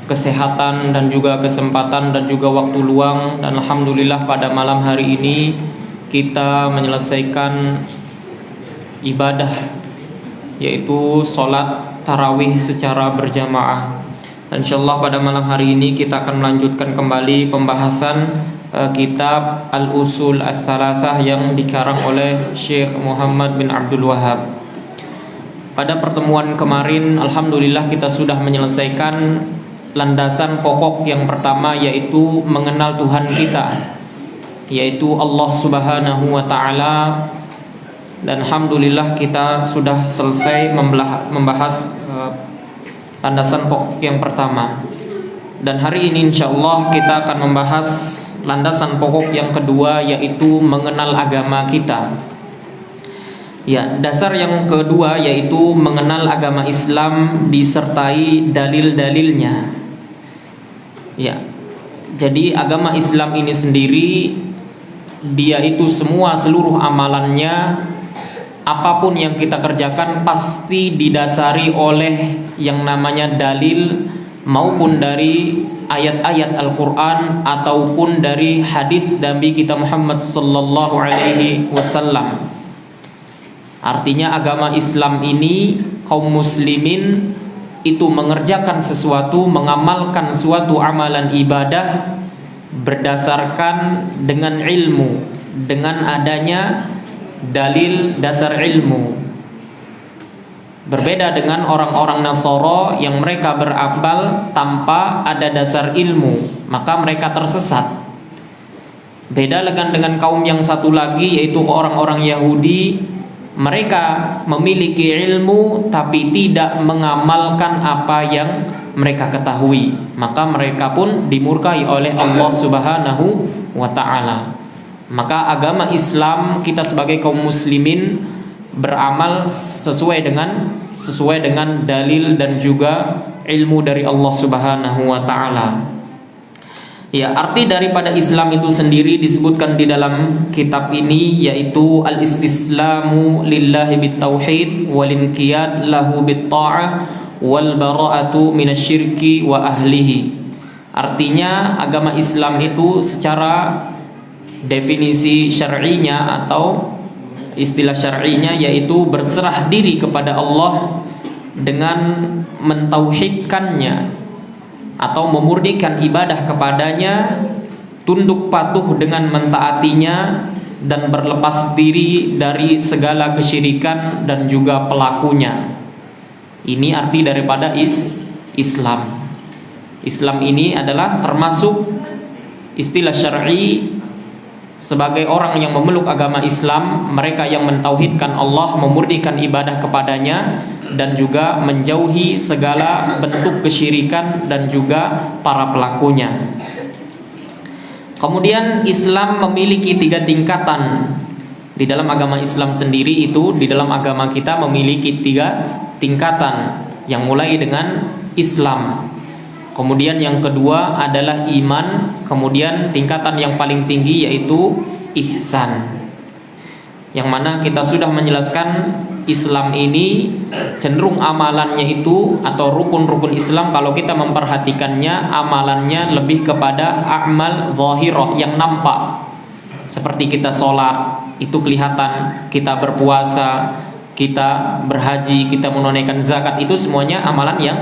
kesehatan dan juga kesempatan dan juga waktu luang, dan alhamdulillah pada malam hari ini kita menyelesaikan ibadah, yaitu sholat tarawih secara berjamaah. Dan insyaallah pada malam hari ini kita akan melanjutkan kembali pembahasan kitab Al-Usul Ats-Tsalatsah yang dikarang oleh Syekh Muhammad bin Abdul Wahhab. Pada pertemuan kemarin alhamdulillah kita sudah menyelesaikan landasan pokok yang pertama, yaitu mengenal Tuhan kita, yaitu Allah Subhanahu wa ta'ala. Dan alhamdulillah kita sudah selesai membahas landasan pokok yang pertama. Dan hari ini insyaallah kita akan membahas landasan pokok yang kedua, yaitu mengenal agama kita. Ya, dasar yang kedua yaitu mengenal agama Islam disertai dalil-dalilnya. Ya. Jadi agama Islam ini sendiri, dia itu seluruh amalannya, apapun yang kita kerjakan pasti didasari oleh yang namanya dalil, maupun dari ayat-ayat Al-Quran ataupun dari hadis Nabi kita Muhammad sallallahu alaihi wasallam. Artinya agama Islam ini, kaum muslimin itu mengerjakan sesuatu, mengamalkan suatu amalan ibadah berdasarkan dengan ilmu, dengan adanya dalil dasar ilmu. Berbeda dengan orang-orang Nasara yang mereka beramal tanpa ada dasar ilmu, maka mereka tersesat. Beda dengan kaum yang satu lagi, yaitu orang-orang Yahudi. Mereka memiliki ilmu tapi tidak mengamalkan apa yang mereka ketahui, maka mereka pun dimurkai oleh Allah Subhanahu wa ta'ala. Maka agama Islam, kita sebagai kaum muslimin beramal sesuai dengan dalil dan juga ilmu dari Allah Subhanahu wa ta'ala. Ya, arti daripada Islam itu sendiri disebutkan di dalam kitab ini, yaitu al-istislamu lillahi bittauhid wal inqiyad lahu bitta'ah wal bara'atu minasyirki wa ahlihi. Artinya agama Islam itu secara definisi syar'inya atau istilah syar'inya yaitu berserah diri kepada Allah dengan mentauhidkannya atau memurnikan ibadah kepadanya, tunduk patuh dengan mentaatinya, dan berlepas diri dari segala kesyirikan dan juga pelakunya. Ini arti daripada Islam. Islam ini adalah termasuk istilah syar'i sebagai orang yang memeluk agama Islam, mereka yang mentauhidkan Allah, memurnikan ibadah kepadanya, dan juga menjauhi segala bentuk kesyirikan dan juga para pelakunya. Kemudian Islam memiliki 3 tingkatan. Di dalam agama Islam sendiri itu, di dalam agama kita memiliki 3 tingkatan, yang mulai dengan Islam. Kemudian yang kedua adalah iman. Kemudian tingkatan yang paling tinggi yaitu ihsan, yang mana kita sudah menjelaskan Islam ini cenderung amalannya itu, atau rukun-rukun Islam kalau kita memperhatikannya, amalannya lebih kepada amal zahirah yang nampak. Seperti kita sholat, itu kelihatan. Kita berpuasa, kita berhaji, kita menunaikan zakat, itu semuanya amalan yang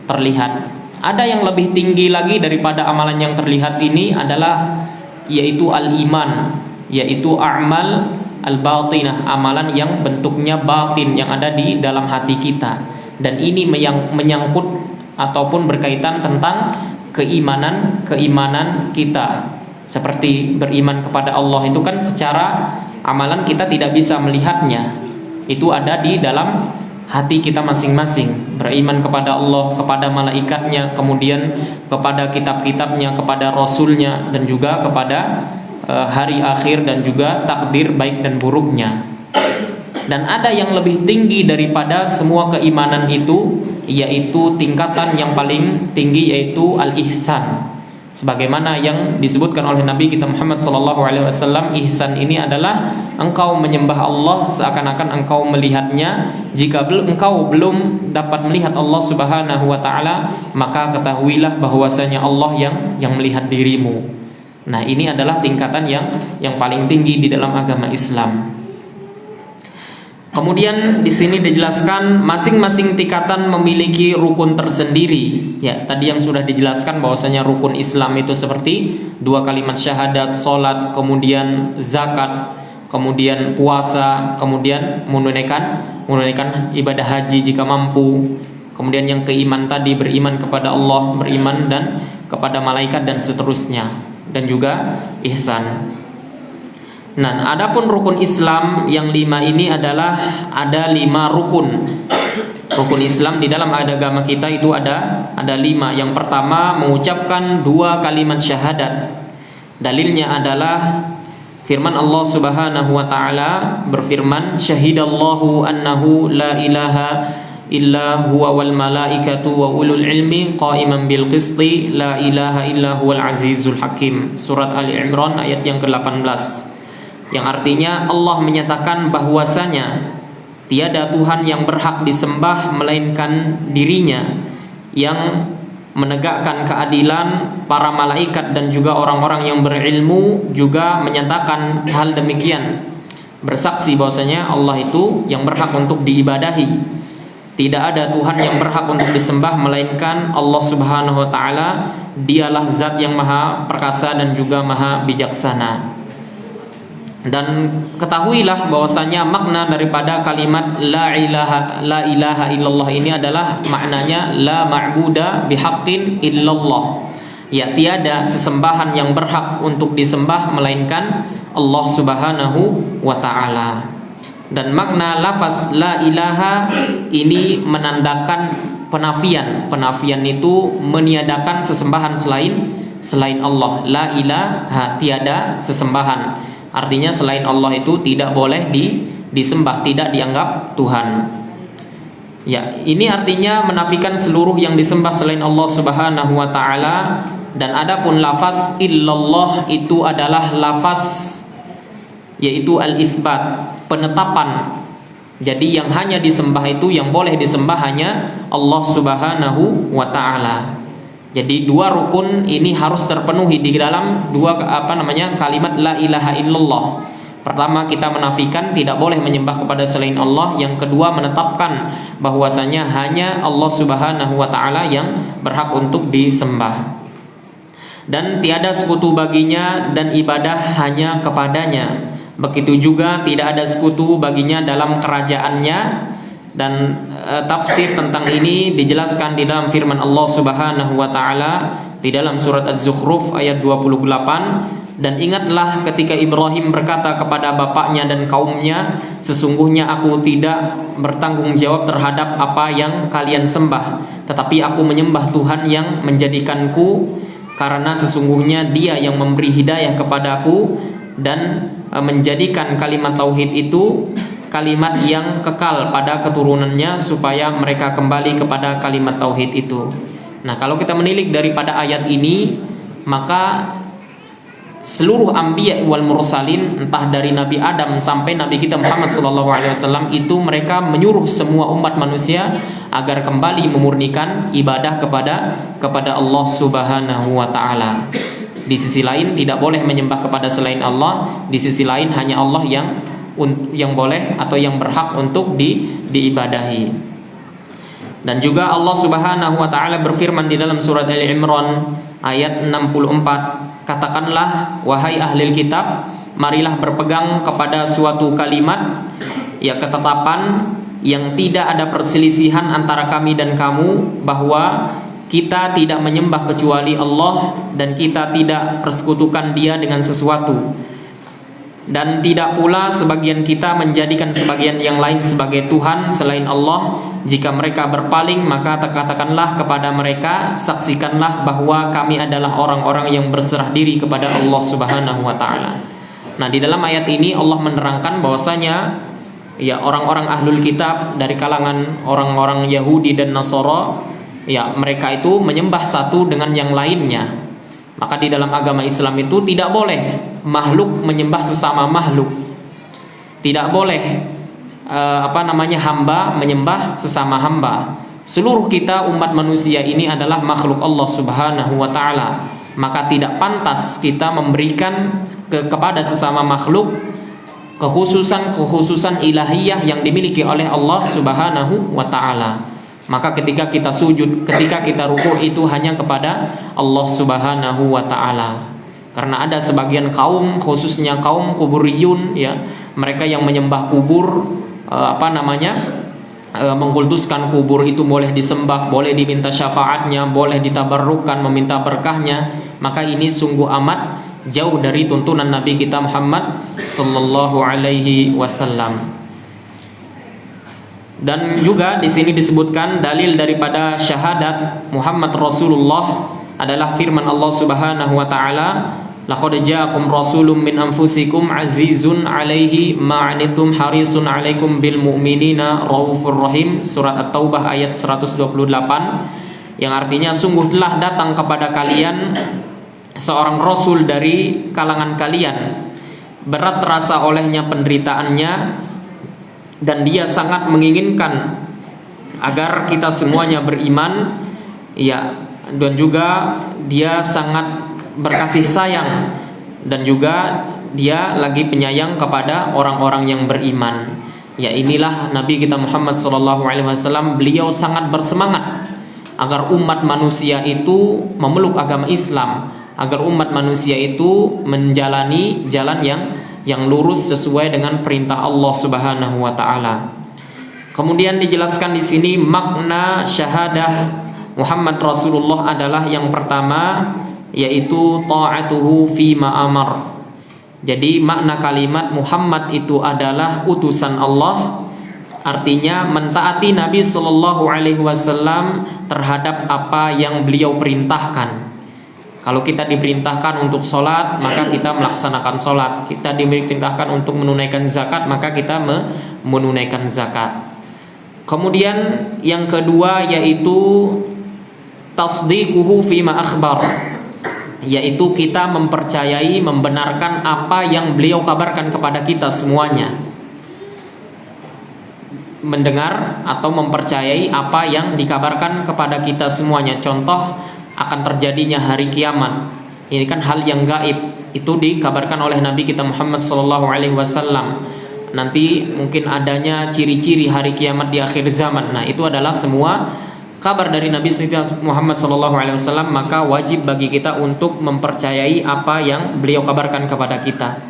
terlihat. Ada yang lebih tinggi lagi daripada amalan yang terlihat ini adalah yaitu al-iman, yaitu amal al-batinah, amalan yang bentuknya batin, yang ada di dalam hati kita. Dan ini menyangkut ataupun berkaitan tentang keimanan kita. Seperti beriman kepada Allah, itu kan secara amalan kita tidak bisa melihatnya, itu ada di dalam hati kita masing-masing. Beriman kepada Allah, kepada malaikatnya, kemudian kepada kitab-kitabnya, kepada rasulnya, dan juga kepada hari akhir dan juga takdir baik dan buruknya. Dan ada yang lebih tinggi daripada semua keimanan itu, yaitu tingkatan yang paling tinggi, yaitu al-ihsan, Sebagaimana yang disebutkan oleh Nabi kita Muhammad SAW, ihsan ini adalah engkau menyembah Allah seakan-akan engkau melihatnya. Jika engkau belum dapat melihat Allah Subhanahu wa Ta'ala, maka ketahuilah bahwasanya Allah yang melihat dirimu. Nah, ini adalah tingkatan yang paling tinggi di dalam agama Islam. Kemudian di sini dijelaskan masing-masing tingkatan memiliki rukun tersendiri. Ya, tadi yang sudah dijelaskan bahwasanya rukun Islam itu seperti 2 kalimat syahadat, salat, kemudian zakat, kemudian puasa, kemudian menunaikan ibadah haji jika mampu. Kemudian yang keiman tadi, beriman kepada Allah, beriman dan kepada malaikat dan seterusnya, dan juga ihsan. Nah, adapun rukun Islam yang 5 ini adalah ada 5 rukun. Rukun Islam di dalam agama kita itu ada 5. Yang pertama, mengucapkan 2 kalimat syahadat. Dalilnya adalah firman Allah Subhanahu wa Ta'ala berfirman, syahidallahu annahu la ilaha illa huwa wal malaikatu wa ulul ilmi qa'iman bil qisti la ilaha illa huwal azizul hakim. Surat Ali Imran ayat yang ke-18. Yang artinya Allah menyatakan bahwasanya tiada Tuhan yang berhak disembah melainkan dirinya, yang menegakkan keadilan. Para malaikat dan juga orang-orang yang berilmu juga menyatakan hal demikian, bersaksi bahwasanya Allah itu yang berhak untuk diibadahi. Tidak ada Tuhan yang berhak untuk disembah melainkan Allah Subhanahu wa Ta'ala. Dialah zat yang maha perkasa dan juga maha bijaksana. Dan ketahuilah bahwasanya makna daripada kalimat la ilaha illallah ini adalah maknanya la ma'buda bihaqqin illallah. Ya, tiada sesembahan yang berhak untuk disembah melainkan Allah Subhanahu wa Ta'ala. Dan makna lafaz la ilaha ini menandakan penafian. Penafian itu meniadakan sesembahan selain Allah. La ilaha, tiada sesembahan. Artinya selain Allah itu tidak boleh disembah, tidak dianggap Tuhan. Ya, ini artinya menafikan seluruh yang disembah selain Allah Subhanahu wa Ta'ala. Dan adapun lafaz illallah itu adalah lafaz, yaitu al-itsbat, penetapan. Jadi yang hanya disembah itu, yang boleh disembah hanya Allah Subhanahu wa Ta'ala. Jadi 2 rukun ini harus terpenuhi di dalam kalimat la ilaha illallah. Pertama, kita menafikan tidak boleh menyembah kepada selain Allah. Yang kedua, menetapkan bahwasanya hanya Allah Subhanahu wa Ta'ala yang berhak untuk disembah, dan tiada sekutu baginya dan ibadah hanya kepadanya. Begitu juga tidak ada sekutu baginya dalam kerajaannya. Dan tafsir tentang ini dijelaskan di dalam firman Allah Subhanahu wa Ta'ala di dalam surat Az-Zukhruf ayat 28. Dan ingatlah ketika Ibrahim berkata kepada bapaknya dan kaumnya, sesungguhnya aku tidak bertanggung jawab terhadap apa yang kalian sembah, tetapi aku menyembah Tuhan yang menjadikanku, karena sesungguhnya Dia yang memberi hidayah kepadaku dan menjadikan kalimat tauhid itu kalimat yang kekal pada keturunannya, supaya mereka kembali kepada kalimat tauhid itu. Nah, kalau kita menilik daripada ayat ini, maka seluruh anbiya wal mursalin, entah dari Nabi Adam sampai Nabi kita Muhammad SAW, itu mereka menyuruh semua umat manusia agar kembali memurnikan ibadah kepada Allah Subhanahu wa Ta'ala. Di sisi lain tidak boleh menyembah kepada selain Allah. Di sisi lain hanya Allah yang boleh atau yang berhak untuk diibadahi. Dan juga Allah Subhanahu wa Ta'ala berfirman di dalam surat Ali Imran ayat 64, katakanlah wahai ahlil kitab, marilah berpegang kepada suatu kalimat, ya ketetapan yang tidak ada perselisihan antara kami dan kamu, bahwa kita tidak menyembah kecuali Allah dan kita tidak persekutukan Dia dengan sesuatu. Dan tidak pula sebagian kita menjadikan sebagian yang lain sebagai Tuhan selain Allah. Jika mereka berpaling, maka katakanlah kepada mereka, saksikanlah bahwa kami adalah orang-orang yang berserah diri kepada Allah Subhanahu wa Ta'ala. Nah, di dalam ayat ini Allah menerangkan bahwasanya ya orang-orang ahlul kitab dari kalangan orang-orang Yahudi dan Nasara, ya mereka itu menyembah satu dengan yang lainnya. Maka di dalam agama Islam itu tidak boleh makhluk menyembah sesama makhluk. Tidak boleh hamba menyembah sesama hamba. Seluruh kita umat manusia ini adalah makhluk Allah Subhanahu wa taala. Maka tidak pantas kita memberikan kepada sesama makhluk kekhususan ilahiyah yang dimiliki oleh Allah Subhanahu wa taala. Maka ketika kita sujud, ketika kita rukuk itu hanya kepada Allah Subhanahu wa taala. Karena ada sebagian kaum, khususnya kaum kuburiyun ya, mereka yang menyembah kubur, mengkultuskan kubur itu boleh disembah, boleh diminta syafaatnya, boleh ditabarrukan, meminta berkahnya. Maka ini sungguh amat jauh dari tuntunan Nabi kita Muhammad sallallahu alaihi wasallam. Dan juga di sini disebutkan dalil daripada syahadat Muhammad Rasulullah adalah firman Allah Subhanahu wa taala, laqad ja'akum rasulun min anfusikum azizun 'alaihi ma 'anittum harisun 'alaikum bil mu'minina raufur rahim, surat At-Taubah ayat 128, yang artinya sungguh telah datang kepada kalian seorang rasul dari kalangan kalian, berat terasa olehnya penderitaannya, dan dia sangat menginginkan agar kita semuanya beriman ya, dan juga dia sangat berkasih sayang, dan juga dia lagi penyayang kepada orang-orang yang beriman. Ya, inilah Nabi kita Muhammad SAW. Beliau sangat bersemangat agar umat manusia itu memeluk agama Islam, agar umat manusia itu menjalani jalan yang lurus sesuai dengan perintah Allah Subhanahu wa taala. Kemudian dijelaskan di sini makna syahadah Muhammad Rasulullah adalah yang pertama yaitu ta'atuhu fi ma amar. Jadi makna kalimat Muhammad itu adalah utusan Allah, artinya mentaati Nabi sallallahu alaihi wasallam terhadap apa yang beliau perintahkan. Kalau kita diperintahkan untuk sholat, maka kita melaksanakan sholat. Kita diperintahkan untuk menunaikan zakat, maka kita menunaikan zakat. Kemudian yang kedua yaitu tasdiquhu fima akhbar, yaitu kita mempercayai, membenarkan apa yang beliau kabarkan kepada kita semuanya. Mendengar atau mempercayai apa yang dikabarkan kepada kita semuanya. Contoh, akan terjadinya hari kiamat. Ini kan hal yang gaib, itu dikabarkan oleh Nabi kita Muhammad SAW. Nanti mungkin adanya ciri-ciri hari kiamat di akhir zaman. Nah, itu adalah semua kabar dari Nabi Muhammad SAW. Maka wajib bagi kita untuk mempercayai apa yang beliau kabarkan kepada kita.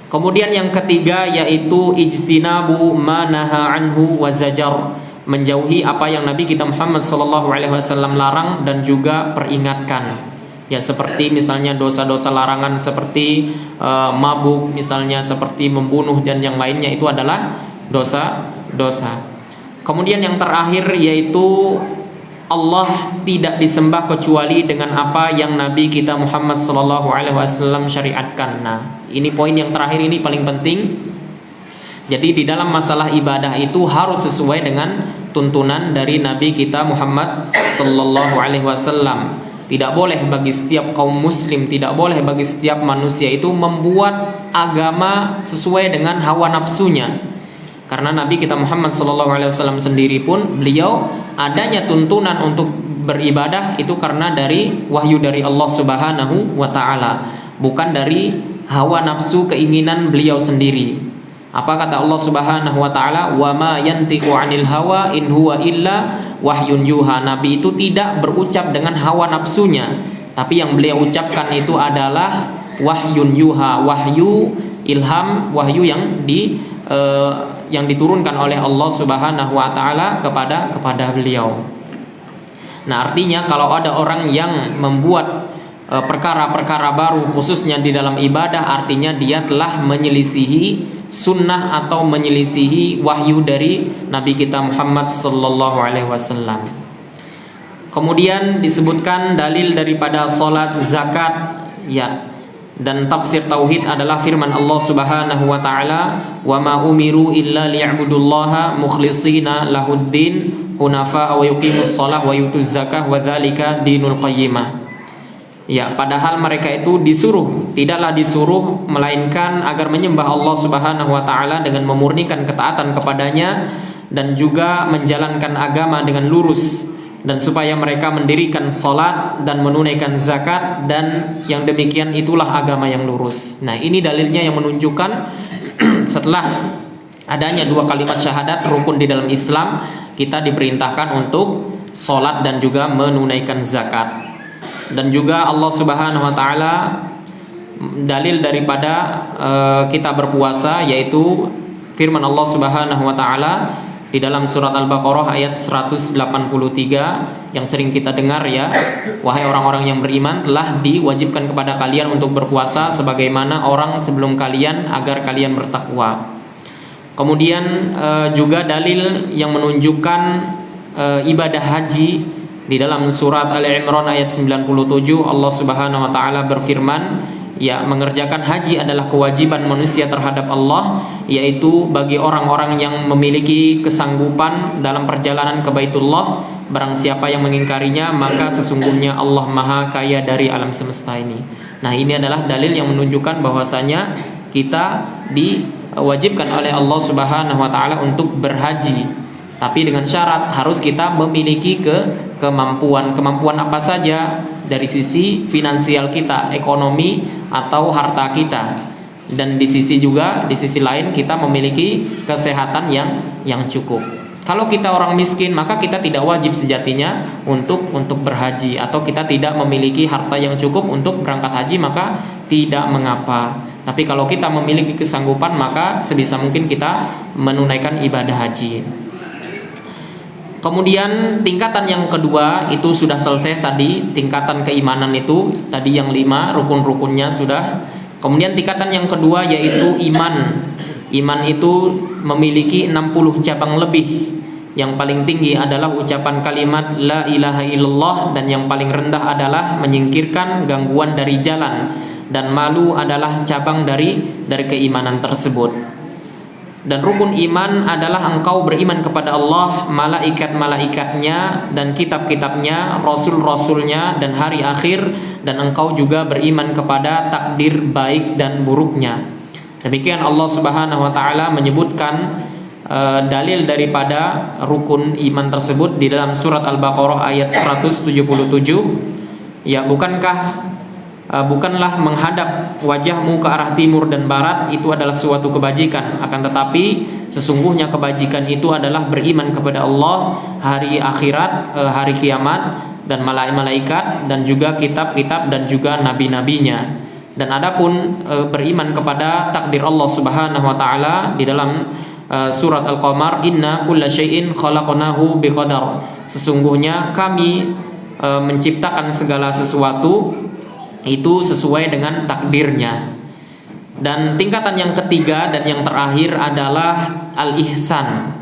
Kemudian yang ketiga yaitu ijtinabu ma naha anhu wa zajar, menjauhi apa yang Nabi kita Muhammad SAW larang dan juga peringatkan. Ya, seperti misalnya dosa-dosa larangan seperti mabuk, misalnya seperti membunuh dan yang lainnya, itu adalah dosa-dosa. Kemudian yang terakhir yaitu Allah tidak disembah kecuali dengan apa yang Nabi kita Muhammad SAW syariatkan. Nah, ini poin yang terakhir, ini paling penting. Jadi di dalam masalah ibadah itu harus sesuai dengan tuntunan dari Nabi kita Muhammad sallallahu alaihi wasallam. Tidak boleh bagi setiap kaum muslim, tidak boleh bagi setiap manusia itu membuat agama sesuai dengan hawa nafsunya. Karena Nabi kita Muhammad sallallahu alaihi wasallam sendiri pun beliau adanya tuntunan untuk beribadah itu karena dari wahyu dari Allah Subhanahu wa taala, bukan dari hawa nafsu keinginan beliau sendiri. Apa kata Allah Subhanahu wa taala? Wa ma yantiqu 'anil hawa in huwa illa wahyun yuha. Nabi itu tidak berucap dengan hawa nafsunya, tapi yang beliau ucapkan itu adalah wahyun yuha, wahyu ilham, wahyu yang diturunkan oleh Allah Subhanahu wa taala kepada beliau. Nah, artinya kalau ada orang yang membuat perkara-perkara baru khususnya di dalam ibadah, artinya dia telah menyelisihi sunnah atau menyelisihi wahyu dari Nabi kita Muhammad sallallahu alaihi wasallam. Kemudian disebutkan dalil daripada salat, zakat, ya, dan tafsir tauhid adalah firman Allah Subhanahu wa taala, "Wa ma umiru illa liya'budullaha mukhlishina lahuddin hunafa wa yuqimus shalah wa yutuz zakah wa dzalika dinul qayyimah." Ya, padahal mereka itu tidaklah disuruh melainkan agar menyembah Allah Subhanahu wa taala dengan memurnikan ketaatan kepadanya dan juga menjalankan agama dengan lurus, dan supaya mereka mendirikan salat dan menunaikan zakat, dan yang demikian itulah agama yang lurus. Nah, ini dalilnya yang menunjukkan setelah adanya dua kalimat syahadat rukun di dalam Islam, kita diperintahkan untuk salat dan juga menunaikan zakat. Dan juga Allah Subhanahu wa taala dalil daripada kita berpuasa, yaitu firman Allah Subhanahu wa taala di dalam surat Al-Baqarah ayat 183 yang sering kita dengar, ya, wahai orang-orang yang beriman, telah diwajibkan kepada kalian untuk berpuasa sebagaimana orang sebelum kalian agar kalian bertakwa. Kemudian juga dalil yang menunjukkan ibadah haji di dalam surat Al-Imran ayat 97, Allah Subhanahu wa taala berfirman, ya, mengerjakan haji adalah kewajiban manusia terhadap Allah, yaitu bagi orang-orang yang memiliki kesanggupan dalam perjalanan ke Baitullah. Barang siapa yang mengingkarinya, maka sesungguhnya Allah Maha Kaya dari alam semesta ini. Nah, ini adalah dalil yang menunjukkan bahwasanya kita diwajibkan oleh Allah Subhanahu wa taala untuk berhaji. Tapi dengan syarat harus kita memiliki kemampuan apa saja dari sisi finansial kita, ekonomi atau harta kita. Dan di sisi lain kita memiliki kesehatan yang cukup. Kalau kita orang miskin, maka kita tidak wajib sejatinya untuk berhaji, atau kita tidak memiliki harta yang cukup untuk berangkat haji, maka tidak mengapa. Tapi kalau kita memiliki kesanggupan, maka sebisa mungkin kita menunaikan ibadah haji. Kemudian tingkatan yang kedua itu sudah selesai tadi, tingkatan keimanan itu tadi yang 5 rukun-rukunnya sudah. Kemudian tingkatan yang kedua yaitu iman. Iman itu memiliki 60 cabang lebih. Yang paling tinggi adalah ucapan kalimat la ilaha illallah, dan yang paling rendah adalah menyingkirkan gangguan dari jalan, dan malu adalah cabang dari keimanan tersebut. Dan rukun iman adalah engkau beriman kepada Allah, malaikat-malaikatnya dan kitab-kitabnya, rasul-rasulnya dan hari akhir, dan engkau juga beriman kepada takdir baik dan buruknya. Demikian Allah Subhanahu wa taala menyebutkan dalil daripada rukun iman tersebut di dalam surat Al-Baqarah ayat 177. Ya, bukanlah menghadap wajahmu ke arah timur dan barat itu adalah suatu kebajikan, akan tetapi sesungguhnya kebajikan itu adalah beriman kepada Allah, hari akhirat, hari kiamat, dan malaikat dan juga kitab-kitab dan juga nabi-nabinya. Dan adapun beriman kepada takdir Allah Subhanahu wa taala di dalam surat Al-Qamar, inna kulla syai'in khalaqnahu biqadar, sesungguhnya kami menciptakan segala sesuatu itu sesuai dengan takdirnya. Dan tingkatan yang ketiga dan yang terakhir adalah al-ihsan.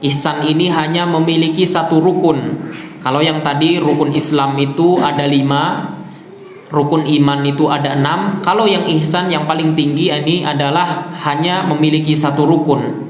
Ihsan ini hanya memiliki satu rukun. Kalau yang tadi rukun Islam itu ada 5, rukun iman itu ada 6. Kalau yang ihsan yang paling tinggi ini adalah hanya memiliki satu rukun.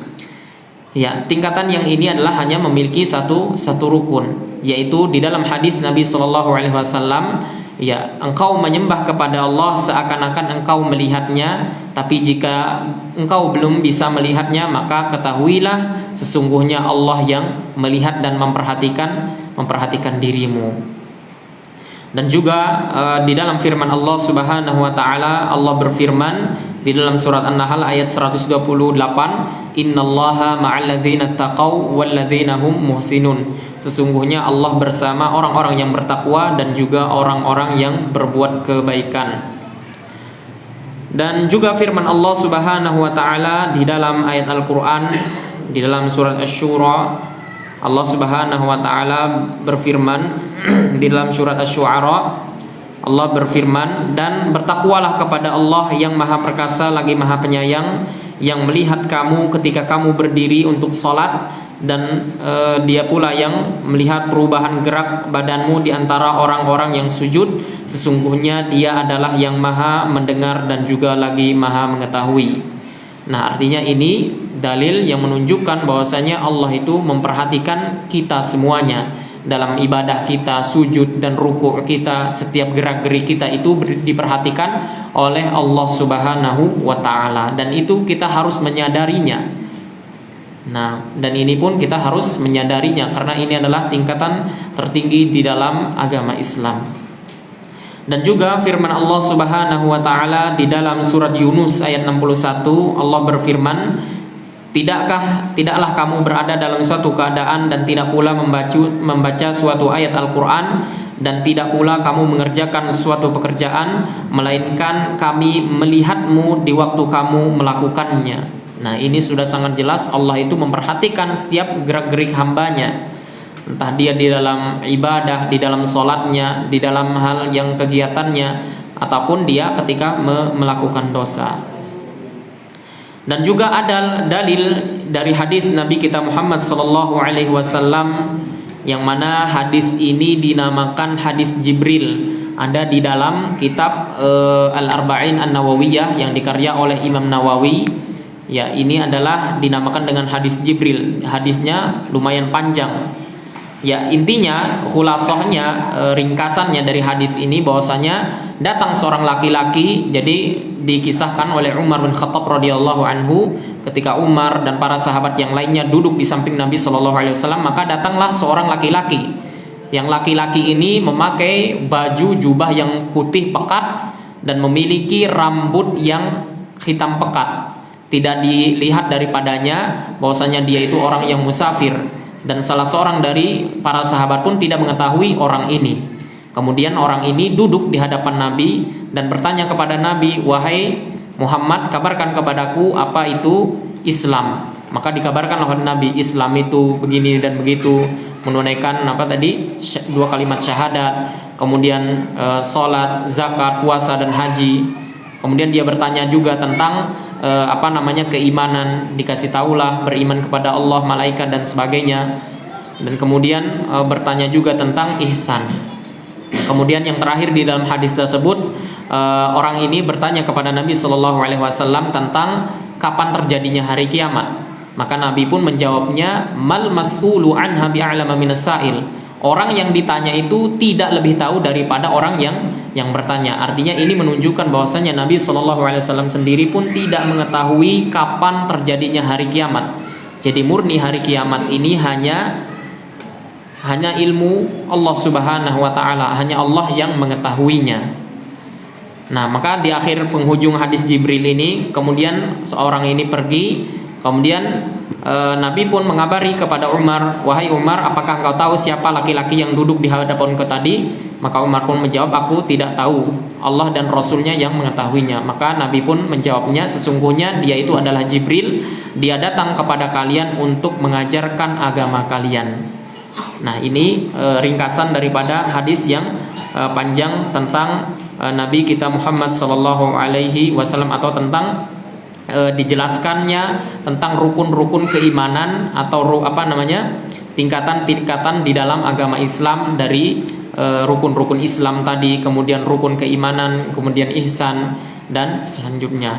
Ya, tingkatan yang ini adalah hanya memiliki satu rukun, yaitu di dalam hadis Nabi Shallallahu Alaihi Wasallam, ya, engkau menyembah kepada Allah seakan-akan engkau melihatnya, tapi jika engkau belum bisa melihatnya, maka ketahuilah sesungguhnya Allah yang melihat dan memperhatikan dirimu. Dan juga di dalam firman Allah Subhanahu wa taala, Allah berfirman di dalam surat An-Nahl ayat 128, innallaha ma'alladzina taqaw walladzina hum muhsinun, sesungguhnya Allah bersama orang-orang yang bertakwa dan juga orang-orang yang berbuat kebaikan. Dan juga firman Allah Subhanahu wa taala di dalam ayat Al-Qur'an di dalam surat Asy-Syura, Allah Subhanahu wa taala berfirman di dalam surat Asy-Syu'ara, Allah berfirman, dan bertakwalah kepada Allah yang Maha Perkasa lagi Maha Penyayang, yang melihat kamu ketika kamu berdiri untuk sholat, dan Dia pula yang melihat perubahan gerak badanmu di antara orang-orang yang sujud, sesungguhnya Dia adalah yang Maha mendengar dan juga lagi Maha mengetahui. Nah, artinya ini dalil yang menunjukkan bahwasanya Allah itu memperhatikan kita semuanya, dalam ibadah kita, sujud dan ruku' kita, setiap gerak-gerik kita itu diperhatikan oleh Allah Subhanahu wa taala, dan itu kita harus menyadarinya. Nah, dan ini pun kita harus menyadarinya karena ini adalah tingkatan tertinggi di dalam agama Islam. Dan juga firman Allah Subhanahu wa taala di dalam surat Yunus ayat 61, Allah berfirman, tidaklah kamu berada dalam suatu keadaan dan tidak pula membaca suatu ayat Al-Qur'an, dan tidak pula kamu mengerjakan suatu pekerjaan melainkan kami melihatmu di waktu kamu melakukannya. Nah, ini sudah sangat jelas Allah itu memperhatikan setiap gerak-gerik hambanya, entah dia di dalam ibadah, di dalam sholatnya, di dalam hal yang kegiatannya, ataupun dia ketika melakukan dosa. Dan juga ada dalil dari hadis Nabi kita Muhammad sallallahu alaihi wasallam, yang mana hadis ini dinamakan hadis Jibril. Ada di dalam kitab Al-Arba'in An-Nawawiyah yang dikarya oleh Imam Nawawi. Ya, ini adalah dinamakan dengan hadis Jibril. Hadisnya lumayan panjang. Ya, intinya, khulasahnya, ringkasannya dari hadis ini bahwasanya datang seorang laki-laki. Jadi dikisahkan oleh Umar bin Khattab radhiyallahu anhu, ketika Umar dan para sahabat yang lainnya duduk di samping Nabi sallallahu alaihi wasallam, maka datanglah seorang laki-laki. Yang laki-laki ini memakai baju jubah yang putih pekat dan memiliki rambut yang hitam pekat. Tidak dilihat daripadanya bahwasanya dia itu orang yang musafir. Dan salah seorang dari para sahabat pun tidak mengetahui orang ini. Kemudian orang ini duduk di hadapan Nabi dan bertanya kepada Nabi, "Wahai Muhammad, kabarkan kepadaku apa itu Islam." Maka dikabarkan oleh Nabi, Islam itu begini dan begitu, menunaikan dua kalimat syahadat, kemudian sholat, zakat, puasa dan haji. Kemudian dia bertanya juga tentang keimanan, dikasih tahulah beriman kepada Allah, malaikat dan sebagainya. Dan kemudian bertanya juga tentang ihsan. Kemudian yang terakhir di dalam hadis tersebut, orang ini bertanya kepada Nabi sallallahu alaihi wasallam tentang kapan terjadinya hari kiamat. Maka Nabi pun menjawabnya, mal mas'ulu anha bi'alama minas sa'il. Orang yang ditanya itu tidak lebih tahu daripada orang yang bertanya. Artinya ini menunjukkan bahwasanya Nabi SAW sendiri pun tidak mengetahui kapan terjadinya hari kiamat. Jadi murni hari kiamat ini hanya ilmu Allah Subhanahu wa taala, hanya Allah yang mengetahuinya. Nah, maka di akhir penghujung hadis Jibril ini, kemudian seorang ini pergi. Kemudian Nabi pun mengabari kepada Umar, "Wahai Umar, apakah engkau tahu siapa laki-laki yang duduk di hadapanku tadi?" Maka Umar pun menjawab, "Aku tidak tahu, Allah dan Rasulnya yang mengetahuinya." Maka Nabi pun menjawabnya, "Sesungguhnya dia itu adalah Jibril, dia datang kepada kalian untuk mengajarkan agama kalian." Nah, ini ringkasan daripada hadis yang panjang tentang Nabi kita Muhammad sallallahu alaihi wasallam, atau tentang dijelaskannya tentang rukun-rukun keimanan atau tingkatan-tingkatan di dalam agama Islam, dari rukun-rukun Islam tadi, kemudian rukun keimanan, kemudian ihsan dan selanjutnya.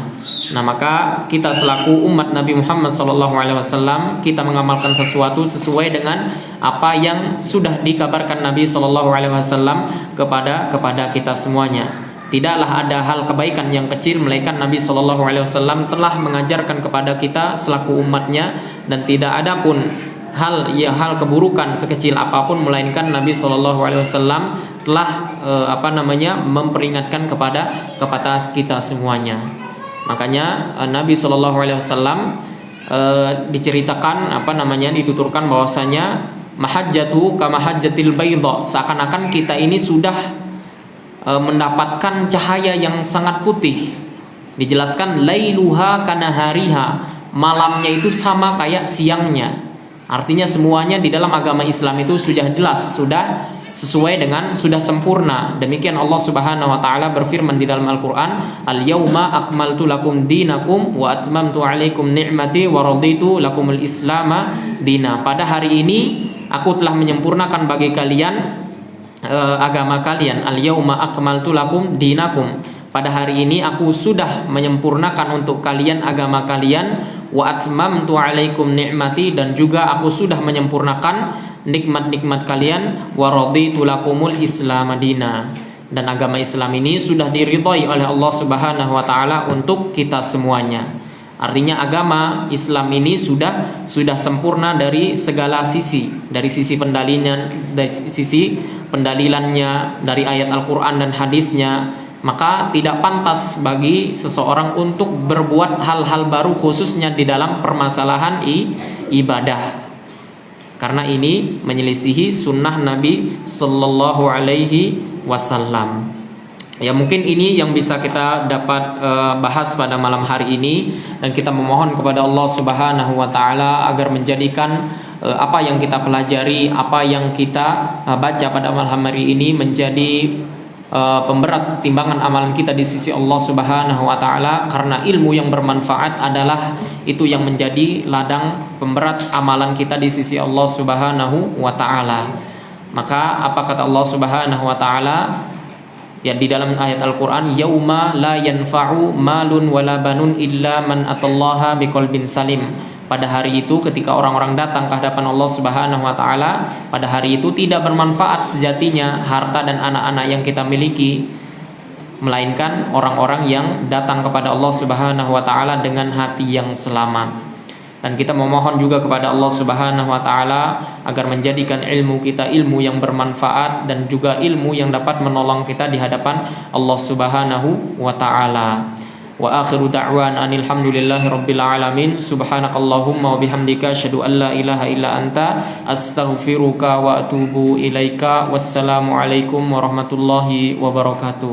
Nah, maka kita selaku umat Nabi Muhammad SAW, kita mengamalkan sesuatu sesuai dengan apa yang sudah dikabarkan Nabi SAW kepada kita semuanya. Tidaklah ada hal kebaikan yang kecil melainkan Nabi SAW telah mengajarkan kepada kita selaku umatnya, dan tidak ada pun hal keburukan sekecil apapun melainkan Nabi SAW telah memperingatkan kepada kita semuanya. Makanya Nabi SAW diceritakan dituturkan bahwasanya mahajjatu kama hajjatil baydha, seakan-akan kita ini sudah mendapatkan cahaya yang sangat putih. Dijelaskan lailuha kanahariha, malamnya itu sama kayak siangnya. Artinya semuanya di dalam agama Islam itu sudah jelas, sudah sesuai dengan, sudah sempurna. Demikian Allah Subhanahu wa taala berfirman di dalam Al-Qur'an, "Al-yauma akmaltu lakum dinakum wa atmamtu 'alaikum ni'mati wa raditu lakumul islama dina." Pada hari ini aku telah menyempurnakan bagi kalian agama kalian. Al-yauma akmaltu lakum dinakum. Pada hari ini aku sudah menyempurnakan untuk kalian agama kalian. Wa atmamtu 'alaikum ni'mati, dan juga aku sudah menyempurnakan nikmat-nikmat kalian, wa raditu lakumul Islam madina, dan agama Islam ini sudah diridhai oleh Allah Subhanahu wa taala untuk kita semuanya. Artinya agama Islam ini sudah sempurna dari segala sisi, dari sisi pendalilannya, dari ayat Al-Qur'an dan hadisnya. Maka tidak pantas bagi seseorang untuk berbuat hal-hal baru, khususnya di dalam permasalahan ibadah, karena ini menyelisihi sunnah Nabi Sallallahu Alaihi Wasallam. Ya, mungkin ini yang bisa kita dapat bahas pada malam hari ini, dan kita memohon kepada Allah Subhanahu wa taala agar menjadikan apa yang kita pelajari, apa yang kita baca pada malam hari ini menjadi pemberat timbangan amalan kita di sisi Allah Subhanahu wa taala, karena ilmu yang bermanfaat adalah itu yang menjadi ladang pemberat amalan kita di sisi Allah Subhanahu wa taala. Maka apa kata Allah Subhanahu wa taala ya di dalam ayat Al-Qur'an, yauma la yanfa'u malun wala banun illa man atallaha biqalbin salim. Pada hari itu ketika orang-orang datang ke hadapan Allah Subhanahu wa taala, pada hari itu tidak bermanfaat sejatinya harta dan anak-anak yang kita miliki, melainkan orang-orang yang datang kepada Allah Subhanahu wa taala dengan hati yang selamat. Dan kita memohon juga kepada Allah Subhanahu wa taala agar menjadikan ilmu kita ilmu yang bermanfaat, dan juga ilmu yang dapat menolong kita di hadapan Allah Subhanahu wa taala. Wa akhiru da'wan anil hamdulillahi rabbil alamin. Subhanakallahumma wa bihamdika asyhadu an la ilaha illa anta astaghfiruka wa atubu ilaika. Wassalamu alaikum warahmatullahi wabarakatuh.